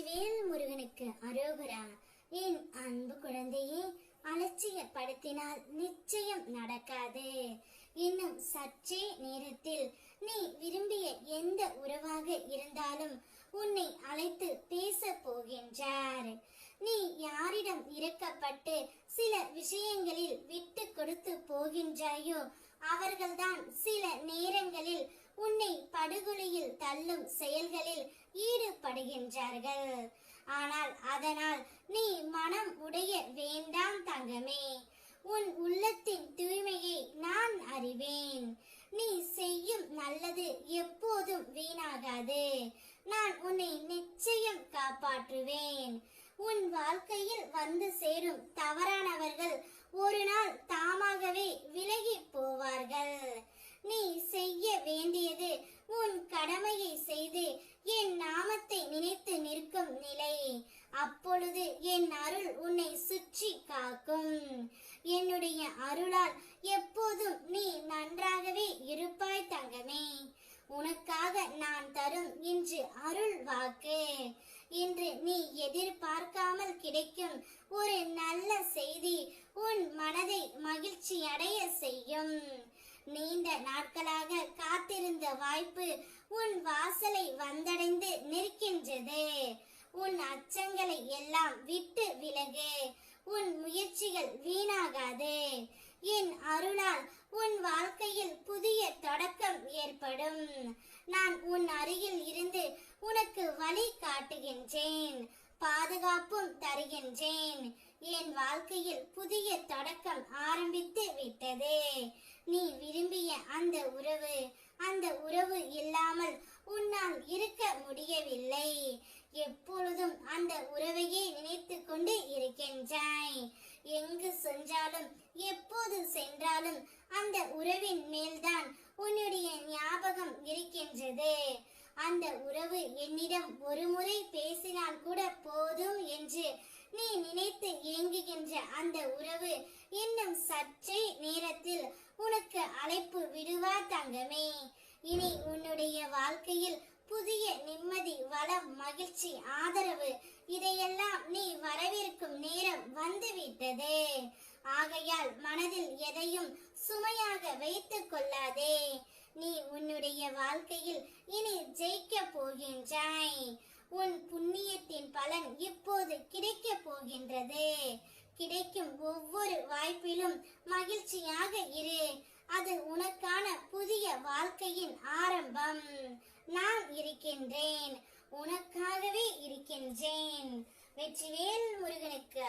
வெற்றிவேல் முருகனுக்கு அரோகரா. என் அன்பு குழந்தையே, அலட்சியப்படுத்தினால் நிச்சயம் நடக்காது. இன்னும் சற்றே நேரத்தில் நீ விரும்பிய எந்த உறவாக இருந்தாலும் உன்னை அழைத்து பேச போகின்றார். நீ யாரிடம் இறக்கப்பட்டு சில விஷயங்களில் விட்டு கொடுத்து போகின்றாயோ அவர்கள்தான் சில நேரங்களில் உன்னை படுகொலையில் தள்ளும் செயல்களில் ஈடுபடுகின்றார்கள். ஆனால் அதனால் நீ மனம் உடைய வேண்டாம் தங்கமே. உன் உள்ளத்தின் தூய்மையை நான் அறிவேன். நீ செய்யும் நல்லது எப்போதும் வீணாகாது. நான் உன்னை நிச்சயம் காப்பாற்றுவேன். உன் வாழ்க்கையில் வந்து சேரும் தவறானவர்கள் ஒரு நாள் தாமாகவே விலகி போவார்கள். நீ செய்ய வேண்டியது உன் கடமையை செய்து என் நாமத்தை நினைத்து நிற்கும் நிலை. அப்பொழுது என் அருள் உன்னை சுற்றி காக்கும். என்னுடைய அருளால் எப்போதும் நீ நன்றாகவே இருப்பாய் தங்கமே. உனக்காக நான் தரும் இன்று அருள் வாக்கு. இன்று நீ எதிர்பார்க்காமல் கிடைக்கும் ஒரு நல்ல செய்தி உன் மனதை மகிழ்ச்சி அடைய செய்யும். நீண்ட நாட்களாக காத்திருந்த வாய்ப்பு உன் வாசலை வந்தடைந்து நிற்கின்றது. உன் அச்சங்களை எல்லாம் விட்டு விலகு. உன் முயற்சிகள் வீணாகாது. என் அருளால் உன் வாழ்க்கையில் புதிய தொடக்கம் ஏற்படும். நான் உன் அருகில் இருந்து உனக்கு வழி காட்டுகின்றேன், பாதுகாப்பும் தருகின்றேன். என் வாழ்க்கையில் புதிய தொடக்கம் ஆரம்பித்து விட்டது. நீ விரும்பிய அந்த உறவு இல்லாமல் உன்னால் இருக்க முடியவில்லை. எப்பொழுதும் அந்த உறவையே நினைத்து கொண்டு இருக்கின்றாய். எங்கு சென்றாலும் எப்போது சென்றாலும் அந்த உறவின் மேல்தான் உன்னுடைய ஞாபகம் இருக்கின்றது. அந்த உறவு என்னிடம் ஒரு முறை பேசினால் கூட போதும் என்று நீ நினைத்து ஏங்குகின்ற அந்த உறவு இன்னும் சற்றே நேரத்தில் உனக்கு அழைப்பு விடுவார் தங்கமே. இனி உன்னுடைய வாழ்க்கையில் புதிய நிம்மதி, வளம், மகிழ்ச்சி, ஆதரவு இதையெல்லாம் நீ வரவேற்கும் நேரம் வந்துவிட்டது. ஆகையால் மனதில் எதையும் சுமையாக வைத்துக் கொள்ளாதே. நீ உன்னுடைய வாழ்க்கையில் இனி ஜெயிக்க போகின்றாய். உன் புண்ணியத்தின் பலன் இப்போது கிடைக்க போகின்றது. கிடைக்கும் ஒவ்வொரு வாய்ப்பிலும் மகிழ்ச்சியாக இரு. அது உனக்கான புதிய வாழ்க்கையின் ஆரம்பம். நான் இருக்கின்றேன், உனக்காகவே இருக்கின்றேன். வெற்றிவேல் முருகனுக்கு